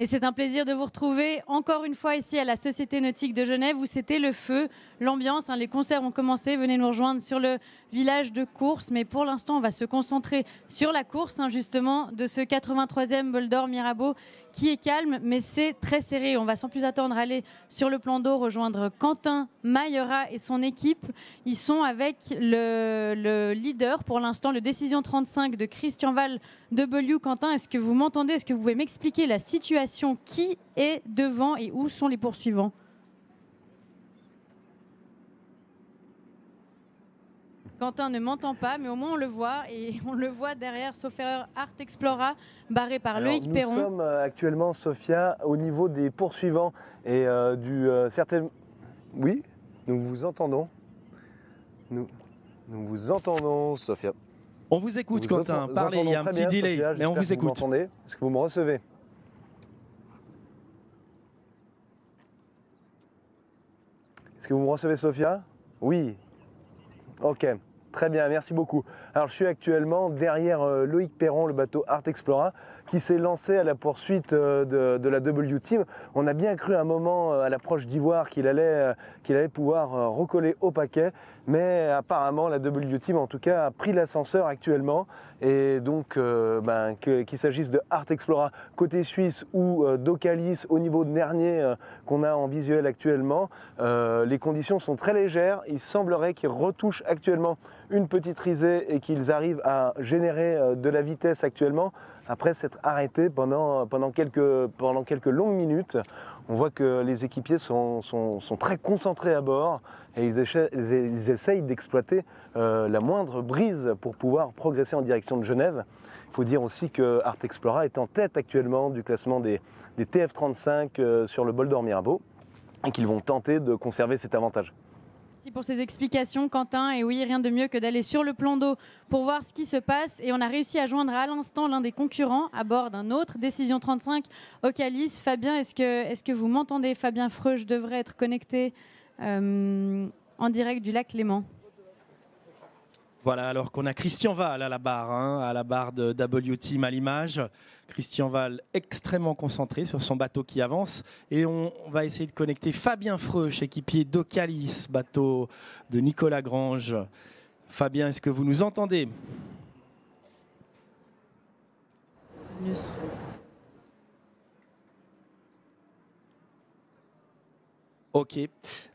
Et c'est un plaisir de vous retrouver encore une fois ici à la Société Nautique de Genève où c'était le feu, l'ambiance, les concerts ont commencé, venez nous rejoindre sur le village de course. Mais pour l'instant, on va se concentrer sur la course justement de ce 83e Bol d'Or Mirabeau qui est calme, mais c'est très serré. On va sans plus attendre aller sur le plan d'eau rejoindre Quentin Mayera et son équipe. Ils sont avec le leader pour l'instant, le Décision 35 de Christian Val W. Quentin, est-ce que vous m'entendez? Est-ce que vous pouvez m'expliquer la situation? Qui est devant et où sont les poursuivants? Quentin ne m'entend pas, mais au moins on le voit. Et on le voit derrière, sauf erreur, Art Explora, barré par Loïc Perron. Nous sommes actuellement, Sophia, au niveau des poursuivants et certaines... Oui, nous vous entendons. Nous vous entendons, Sophia. On vous écoute, Quentin. Parlez, il y a un petit delay, Sophia, mais on vous écoute. Est-ce que vous me recevez? Est-ce que vous me recevez, Sophia? Oui. Ok, très bien, merci beaucoup. Alors je suis actuellement derrière Loïc Perron, le bateau Art Explora, qui s'est lancé à la poursuite de la W-Team. On a bien cru un moment à l'approche d'Ivoire qu'il allait pouvoir recoller au paquet, mais apparemment la W-Team en tout cas a pris l'ascenseur actuellement. Et donc qu'il s'agisse de Art Explora côté suisse ou d'Ocalis au niveau de Nernier qu'on a en visuel actuellement, les conditions sont très légères. Il semblerait qu'ils retouchent actuellement une petite risée et qu'ils arrivent à générer de la vitesse actuellement après s'être arrêtés pendant quelques longues minutes. On voit que les équipiers sont très concentrés à bord et ils essayent d'exploiter la moindre brise pour pouvoir progresser en direction de Genève. Il faut dire aussi que Art Explora est en tête actuellement du classement des TF35 sur le Bol d'Or Mirabeau et qu'ils vont tenter de conserver cet avantage. Merci pour ces explications, Quentin. Et oui, rien de mieux que d'aller sur le plan d'eau pour voir ce qui se passe. Et on a réussi à joindre à l'instant l'un des concurrents à bord d'un autre Décision 35 Ocalis. Fabien, est-ce que vous m'entendez? Fabien Freuch devrait être connecté en direct du lac Léman. Voilà, alors qu'on a Christian Val à la barre de W-Team à l'image. Christian Val extrêmement concentré sur son bateau qui avance. Et on va essayer de connecter Fabien Freuch, équipier d'Ocalis, bateau de Nicolas Grange. Fabien, est-ce que vous nous entendez? Yes. Ok,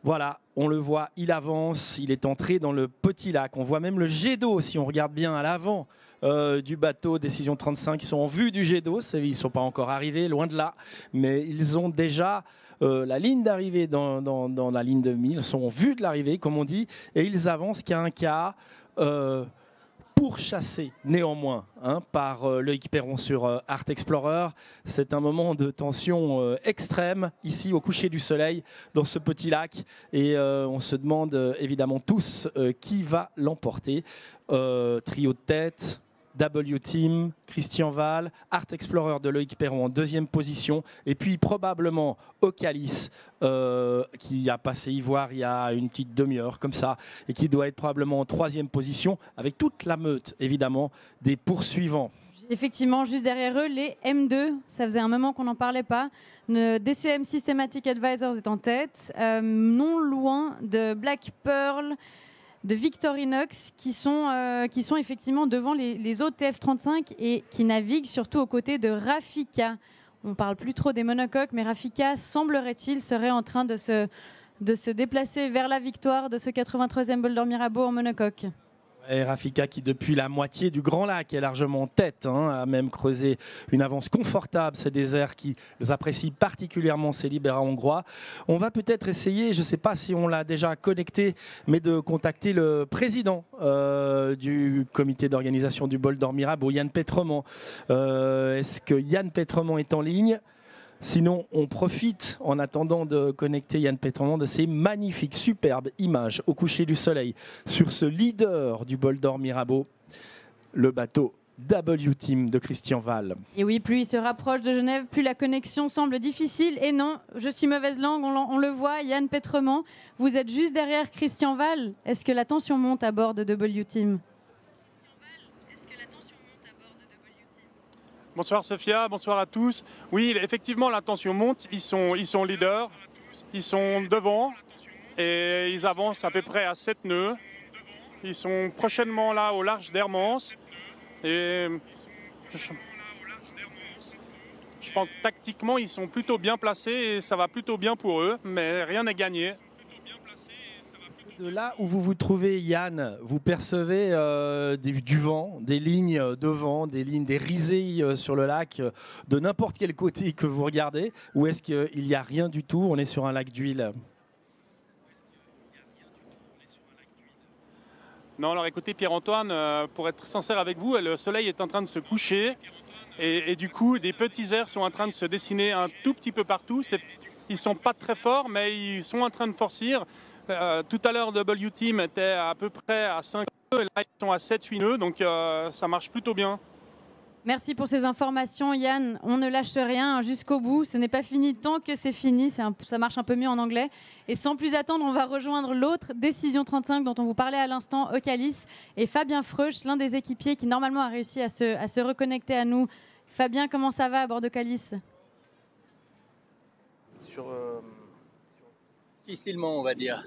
voilà, on le voit, il avance, il est entré dans le petit lac. On voit même le jet d'eau, si on regarde bien à l'avant du bateau Décision 35. Ils sont en vue du jet d'eau, ils ne sont pas encore arrivés, loin de là, mais ils ont déjà la ligne d'arrivée dans la ligne de mire. Ils sont en vue de l'arrivée, comme on dit, et ils avancent qu'à un quart. Pourchassé néanmoins par Loïc Perron sur Art Explorer. C'est un moment de tension extrême ici au coucher du soleil dans ce petit lac et on se demande évidemment tous qui va l'emporter. Trio de tête, W-Team, Christian Val, Art Explorer de Loïc Perron en deuxième position et puis probablement Ocalis qui a passé Ivoire il y a une petite demi-heure comme ça et qui doit être probablement en troisième position avec toute la meute évidemment des poursuivants. Effectivement, juste derrière eux, les M2, ça faisait un moment qu'on n'en parlait pas. Le DCM Systematic Advisors est en tête, non loin de Black Pearl, de Victorinox qui sont effectivement devant les autres TF35 et qui naviguent surtout aux côtés de Rafika. On ne parle plus trop des monocoques, mais Rafika, semblerait-il, serait en train de se déplacer vers la victoire de ce 83e Bol d'Or Mirabeau en monocoque. Et Rafika qui depuis la moitié du Grand Lac est largement en tête, a même creusé une avance confortable. C'est des airs qui apprécient particulièrement ces libérats hongrois. On va peut-être essayer, je ne sais pas si on l'a déjà connecté, mais de contacter le président du comité d'organisation du Bol d'Or Mirabeau, Yann Pétremont. Est-ce que Yann Pétremont est en ligne ? Sinon, on profite, en attendant de connecter Yann Pétremont, de ces magnifiques, superbes images au coucher du soleil sur ce leader du Bol d'Or Mirabeau, le bateau W-Team de Christian Val. Et oui, plus il se rapproche de Genève, plus la connexion semble difficile. Et non, je suis mauvaise langue, on le voit, Yann Pétremont, vous êtes juste derrière Christian Val. Est-ce que la tension monte à bord de W-Team ? Bonsoir Sophia, bonsoir à tous. Oui, effectivement, la tension monte. Ils sont leaders, ils sont devant et ils avancent à peu près à 7 nœuds. Ils sont prochainement là au large d'Hermance. Et je pense que tactiquement, ils sont plutôt bien placés et ça va plutôt bien pour eux, mais rien n'est gagné. De là où vous vous trouvez, Yann, vous percevez du vent, des lignes de vent, des lignes, des risées sur le lac, de n'importe quel côté que vous regardez, ou est-ce qu'il n'y a rien du tout, on est sur un lac d'huile? Non, alors écoutez Pierre-Antoine, pour être sincère avec vous, le soleil est en train de se coucher et du coup des petits airs sont en train de se dessiner un tout petit peu partout. Ils ne sont pas très forts mais ils sont en train de forcir. Tout à l'heure W-Team était à peu près à 5 nœuds et là ils sont à 7-8 nœuds donc ça marche plutôt bien. Merci pour ces informations, Yann. On ne lâche rien jusqu'au bout. Ce n'est pas fini tant que c'est fini. Ça marche un peu mieux en anglais. Et sans plus attendre, on va rejoindre l'autre Décision 35 dont on vous parlait à l'instant, Ocalis, et Fabien Freuch, l'un des équipiers qui normalement a réussi à se reconnecter à nous. Fabien, comment ça va à bord d'Ocalis? Difficilement, on va dire.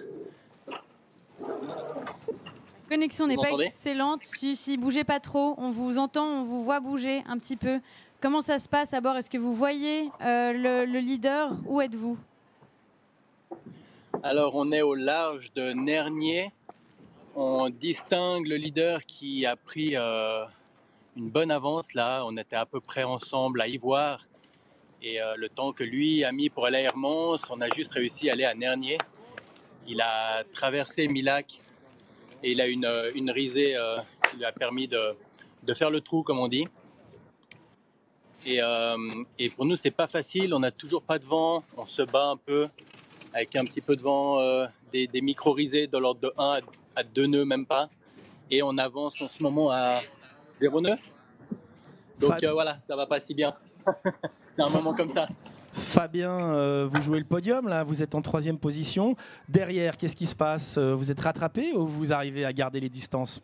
La connexion n'est pas m'entendez excellente. Si bougez pas trop, on vous entend, on vous voit bouger un petit peu. Comment ça se passe à bord? Est-ce que vous voyez le leader? Où êtes-vous? Alors, on est au large de Nernier. On distingue le leader qui a pris une bonne avance là. On était à peu près ensemble à Ivoire. Et le temps que lui a mis pour aller à Hermance, on a juste réussi à aller à Nernier. Il a traversé Milac et il a une risée qui lui a permis de faire le trou, comme on dit. Et pour nous, c'est pas facile. On n'a toujours pas de vent. On se bat un peu avec un petit peu de vent, des micro-risées de l'ordre de 1 à 2 nœuds, même pas. Et on avance en ce moment à 0 nœuds. Donc voilà, ça va pas si bien. C'est un moment comme ça. Fabien, vous jouez le podium, là, vous êtes en 3e position. Derrière, qu'est-ce qui se passe? Vous êtes rattrapé ou vous arrivez à garder les distances?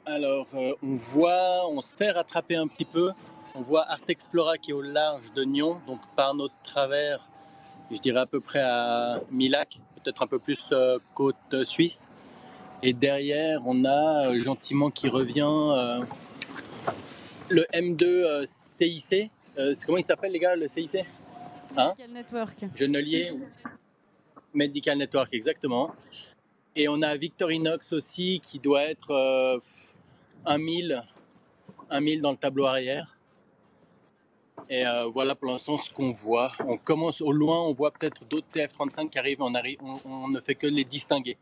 Alors, on se fait rattraper un petit peu. On voit Art Explora qui est au large de Nyon, donc par notre travers, je dirais à peu près à Milac, peut-être un peu plus côte suisse. Et derrière, on a gentiment qui revient le M2 CIC. Comment il s'appelle, les gars, le CIC? Medical Network. Genelier. Medical Network, exactement. Et on a Victorinox aussi qui doit être 1000 dans le tableau arrière. Et voilà pour l'instant ce qu'on voit. On commence au loin, on voit peut-être d'autres TF35 qui arrivent, on ne fait que les distinguer.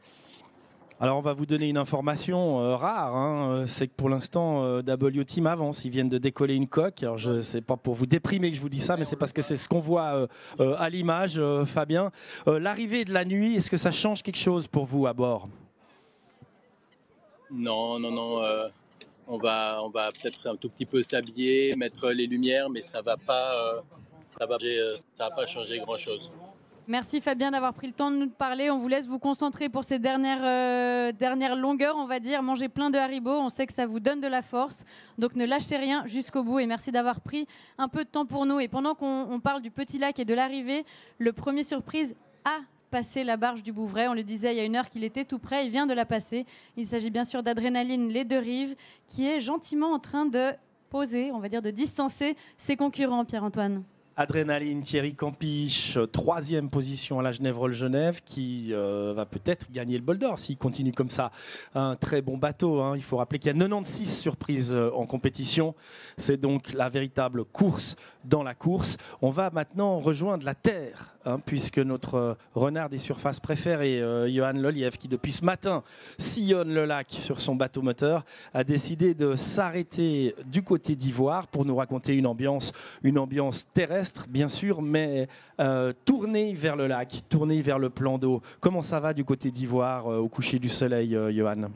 Alors on va vous donner une information rare, hein. C'est que pour l'instant W-Team avance, ils viennent de décoller une coque. Alors je sais pas pour vous déprimer que je vous dis ça, mais c'est parce que c'est ce qu'on voit à l'image, Fabien. L'arrivée de la nuit, est-ce que ça change quelque chose pour vous à bord? Non. On va peut-être un tout petit peu s'habiller, mettre les lumières, mais ça va pas changer grand-chose. Merci Fabien d'avoir pris le temps de nous parler. On vous laisse vous concentrer pour ces dernières longueurs, on va dire. Mangez plein de Haribo, on sait que ça vous donne de la force. Donc ne lâchez rien jusqu'au bout et merci d'avoir pris un peu de temps pour nous. Et pendant qu'on parle du petit lac et de l'arrivée, le premier surprise a passé la barge du Bouvray. On le disait il y a une heure qu'il était tout près, il vient de la passer. Il s'agit bien sûr d'Adrénaline Les Deux Rives qui est gentiment en train de poser, on va dire de distancer ses concurrents, Pierre-Antoine. Adrénaline, Thierry Campiche, 3e position à la Genève-Roll-Genève, qui va peut-être gagner le bol d'or s'il continue comme ça. Un très bon bateau, hein. Il faut rappeler qu'il y a 96 surprises en compétition. C'est donc la véritable course dans la course. On va maintenant rejoindre la terre, hein, puisque notre renard des surfaces préféré, Johan Loliev, qui depuis ce matin sillonne le lac sur son bateau moteur, a décidé de s'arrêter du côté d'Ivoire pour nous raconter une ambiance terrestre, bien sûr, mais tournée vers le lac, tournée vers le plan d'eau. Comment ça va du côté d'Ivoire au coucher du soleil, Johan?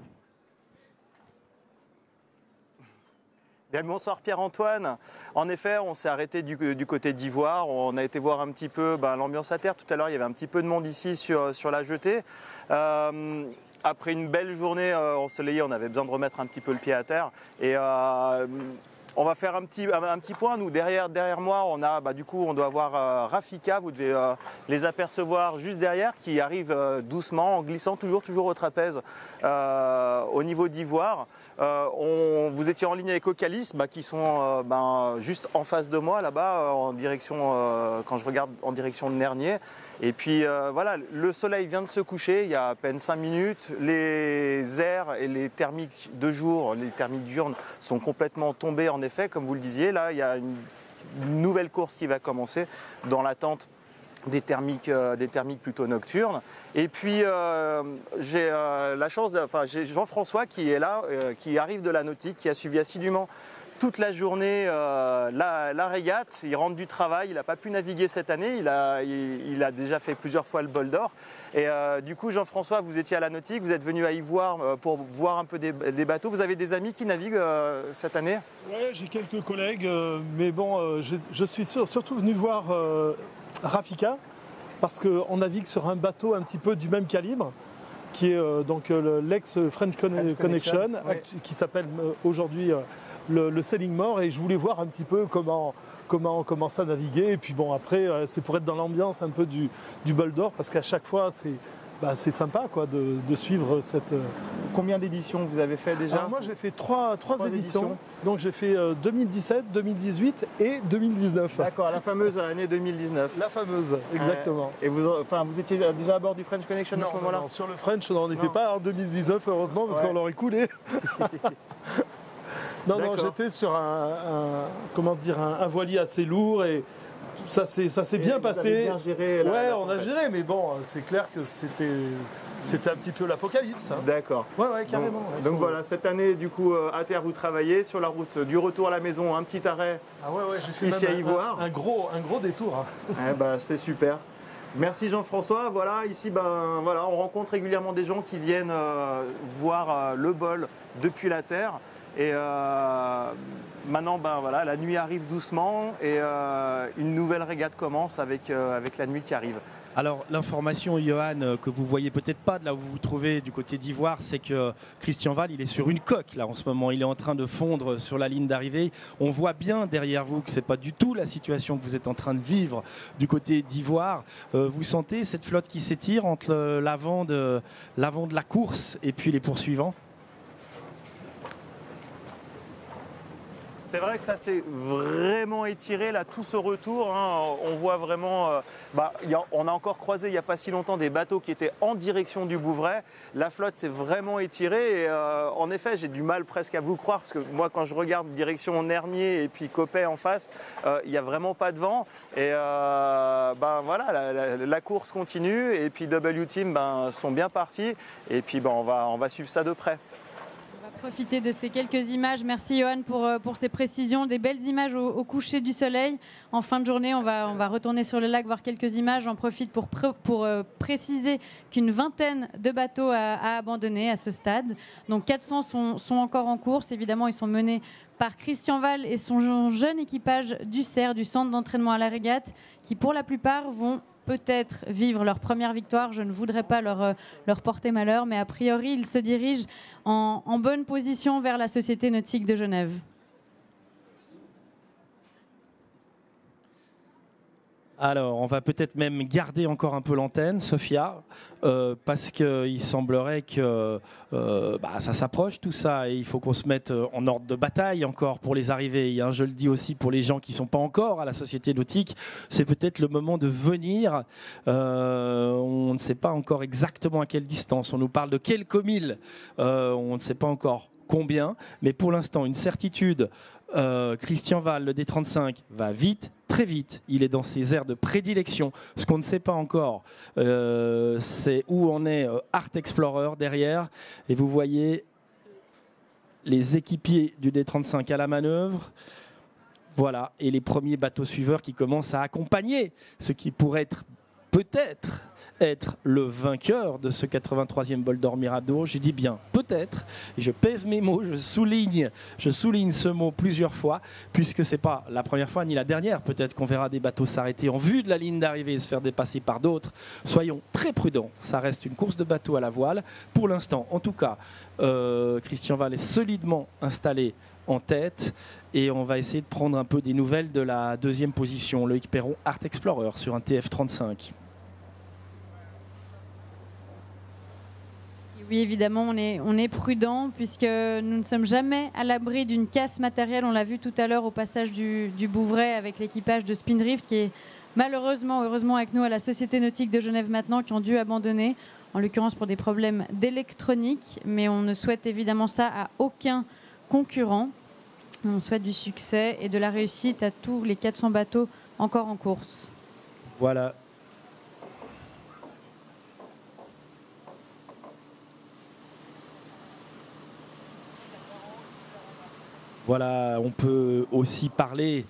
Bien, bonsoir Pierre-Antoine. En effet, on s'est arrêté du côté d'Ivoire. On a été voir un petit peu l'ambiance à terre. Tout à l'heure, il y avait un petit peu de monde ici sur la jetée. Après une belle journée ensoleillée, on avait besoin de remettre un petit peu le pied à terre. Et On va faire un petit point. Nous, derrière moi, on a, du coup, on doit avoir Rafika. Vous devez les apercevoir juste derrière, qui arrive doucement, en glissant toujours au trapèze au niveau d'Ivoire. Vous étiez en ligne avec Ocalis, qui sont juste en face de moi, là-bas, en direction, quand je regarde en direction de Nernier. Et puis voilà, le soleil vient de se coucher il y a à peine 5 minutes. Les airs et les thermiques de jour, les thermiques diurnes sont complètement tombés en effet, comme vous le disiez. Là, il y a une nouvelle course qui va commencer dans l'attente des thermiques plutôt nocturnes. Et puis j'ai la chance, j'ai Jean-François qui est là, qui arrive de la nautique, qui a suivi assidûment toute la journée la régate. Il rentre du travail, il n'a pas pu naviguer cette année, il a déjà fait plusieurs fois le bol d'or. Et du coup, Jean-François, vous étiez à la nautique, vous êtes venu à Ivoire pour voir un peu des bateaux. Vous avez des amis qui naviguent cette année? Oui, j'ai quelques collègues, mais bon, je suis surtout venu voir Rafika, parce qu'on navigue sur un bateau un petit peu du même calibre, qui est donc l'ex-French Connection, qui s'appelle aujourd'hui le Sailing More, et je voulais voir un petit peu comment ça naviguer. Et puis bon, après, c'est pour être dans l'ambiance un peu du bol d'or, parce qu'à chaque fois, c'est sympa quoi, de suivre cette... Combien d'éditions vous avez fait déjà? Alors moi j'ai fait trois éditions. Donc j'ai fait 2017, 2018 et 2019. D'accord, la fameuse année 2019. La fameuse, exactement. Et vous étiez déjà à bord du French Connection à ce moment-là? Non, sur le French on n'en était pas en 2019 heureusement, parce qu'on l'aurait coulé. Non, j'étais sur un voilier assez lourd, et ça s'est bien passé. Bien géré, on a géré, mais bon, c'est clair que c'était un petit peu l'apocalypse. Hein. D'accord. Ouais, carrément. Donc voilà, cette année, du coup, à terre, vous travaillez sur la route du retour à la maison, un petit arrêt. Ah ouais, j'ai fait ici à Ivoire. Un gros détour. Hein. C'était super. Merci Jean-François. Voilà, ici, on rencontre régulièrement des gens qui viennent voir le bol depuis la terre. Et maintenant, la nuit arrive doucement, et une nouvelle régate commence avec la nuit qui arrive. Alors l'information, Johan, que vous voyez peut-être pas de là où vous vous trouvez du côté d'Ivoire, c'est que Christian Val, il est sur une coque là en ce moment. Il est en train de fondre sur la ligne d'arrivée. On voit bien derrière vous que c'est pas du tout la situation que vous êtes en train de vivre du côté d'Ivoire. Vous sentez cette flotte qui s'étire entre l'avant de la course et puis les poursuivants? C'est vrai que ça s'est vraiment étiré, là, tout ce retour. Hein, on voit vraiment... on a encore croisé il n'y a pas si longtemps des bateaux qui étaient en direction du Bouvray. La flotte s'est vraiment étirée. Et, en effet, j'ai du mal presque à vous croire, parce que moi, quand je regarde direction Nernier et puis Coppet en face, il n'y a vraiment pas de vent. Et voilà, la course continue. Et puis W-Team sont bien partis. Et puis on va suivre ça de près. Profiter de ces quelques images. Merci Johan pour ces précisions, des belles images au coucher du soleil. En fin de journée, on va retourner sur le lac, voir quelques images. J'en profite pour préciser qu'une vingtaine de bateaux a abandonné à ce stade. Donc 400 sont encore en course. Évidemment, ils sont menés par Christian Val et son jeune équipage du CER, du centre d'entraînement à la régate, qui pour la plupart vont peut-être vivre leur première victoire. Je ne voudrais pas leur porter malheur, mais a priori, ils se dirigent en bonne position vers la Société nautique de Genève. Alors, on va peut-être même garder encore un peu l'antenne, Sophia, parce qu'il semblerait que ça s'approche tout ça, et il faut qu'on se mette en ordre de bataille encore pour les arrivées. Hein, je le dis aussi pour les gens qui ne sont pas encore à la Société nautique, c'est peut-être le moment de venir. On ne sait pas encore exactement à quelle distance. On nous parle de quelques milles, on ne sait pas encore combien, mais pour l'instant, une certitude. Christian Val, le D35, va vite, très vite. Il est dans ses aires de prédilection. Ce qu'on ne sait pas encore, c'est où en est Art Explorer derrière. Et vous voyez les équipiers du D35 à la manœuvre. Voilà. Et les premiers bateaux suiveurs qui commencent à accompagner ce qui pourrait peut-être être le vainqueur de ce 83e bol d'or Mirador. Je dis bien peut-être, et je pèse mes mots, je souligne ce mot plusieurs fois, puisque c'est pas la première fois ni la dernière. Peut-être qu'on verra des bateaux s'arrêter en vue de la ligne d'arrivée et se faire dépasser par d'autres. Soyons très prudents, ça reste une course de bateau à la voile. Pour l'instant, en tout cas, Christian Val est solidement installé en tête. Et on va essayer de prendre un peu des nouvelles de la deuxième position, Loïc Perron, Art Explorer, sur un TF35. Oui, évidemment, on est prudent puisque nous ne sommes jamais à l'abri d'une casse matérielle. On l'a vu tout à l'heure au passage du Bouvray avec l'équipage de Spindrift qui est malheureusement, heureusement avec nous à la Société Nautique de Genève maintenant, qui ont dû abandonner, en l'occurrence pour des problèmes d'électronique. Mais on ne souhaite évidemment ça à aucun concurrent. On souhaite du succès et de la réussite à tous les 400 bateaux encore en course. Voilà. Voilà, on peut aussi parler,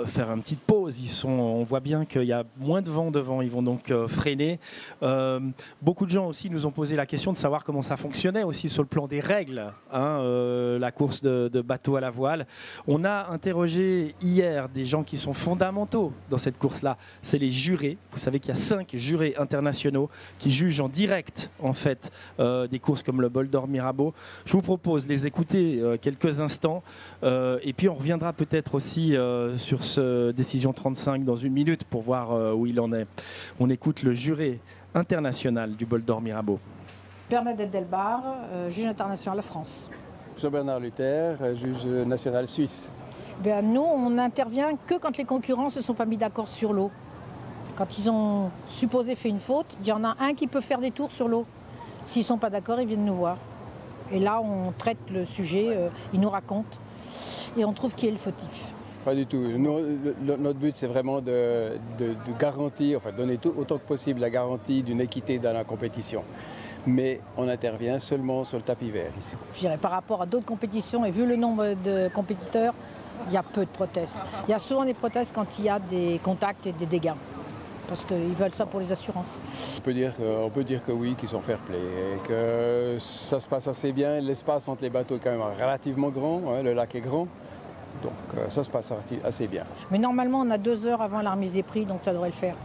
faire une petite pause. On voit bien qu'il y a moins de vent devant, ils vont donc freiner. Beaucoup de gens aussi nous ont posé la question de savoir comment ça fonctionnait aussi sur le plan des règles, hein, la course de bateau à la voile. On a interrogé hier des gens qui sont fondamentaux dans cette course-là. C'est les jurés. Vous savez qu'il y a 5 jurés internationaux qui jugent en direct en fait des courses comme le Bol d'Or Mirabeau. Je vous propose de les écouter quelques instants et puis on reviendra peut-être aussi sur ce décision 35 dans une minute pour voir où il en est. On écoute le juré international du Bol d'Or Mirabeau. Bernadette Delbar, juge international France. Jean-Bernard Luther, juge national suisse. Nous, on n'intervient que quand les concurrents ne se sont pas mis d'accord sur l'eau. Quand ils ont supposé fait une faute, il y en a un qui peut faire des tours sur l'eau. S'ils ne sont pas d'accord, ils viennent nous voir. Et là, on traite le sujet, ils nous racontent et on trouve qui est le fautif. Pas du tout. Nous, notre but, c'est vraiment de garantir, enfin donner autant que possible la garantie d'une équité dans la compétition. Mais on intervient seulement sur le tapis vert ici. Je dirais par rapport à d'autres compétitions, et vu le nombre de compétiteurs, il y a peu de protestes. Il y a souvent des protestes quand il y a des contacts et des dégâts. Parce qu'ils veulent ça pour les assurances. On peut dire que oui, qu'ils sont fair play et que ça se passe assez bien. L'espace entre les bateaux est quand même relativement grand, hein, le lac est grand. Donc ça se passe assez bien. Mais normalement, on a 2 heures avant la remise des prix, donc ça devrait le faire.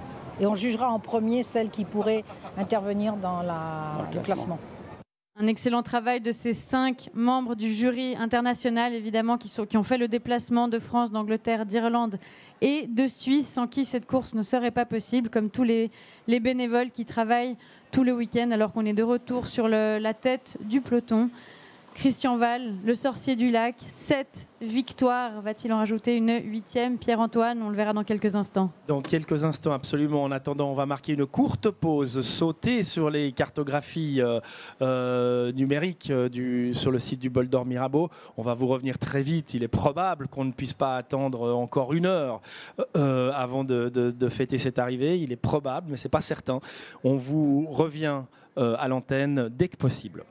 Et on jugera en premier celle qui pourrait intervenir dans le classement. Un excellent travail de ces 5 membres du jury international, évidemment, qui ont fait le déplacement de France, d'Angleterre, d'Irlande et de Suisse, sans qui cette course ne serait pas possible, comme tous les bénévoles qui travaillent tout le week-end, alors qu'on est de retour sur la tête du peloton. Christian Val, le sorcier du lac, 7 victoires. Va-t-il en rajouter une 8e? Pierre-Antoine, on le verra dans quelques instants. Dans quelques instants, absolument. En attendant, on va marquer une courte pause, sauter sur les cartographies numériques sur le site du Bol d'Or Mirabeau. On va vous revenir très vite. Il est probable qu'on ne puisse pas attendre encore 1 heure avant de fêter cette arrivée. Il est probable, mais ce n'est pas certain. On vous revient à l'antenne dès que possible.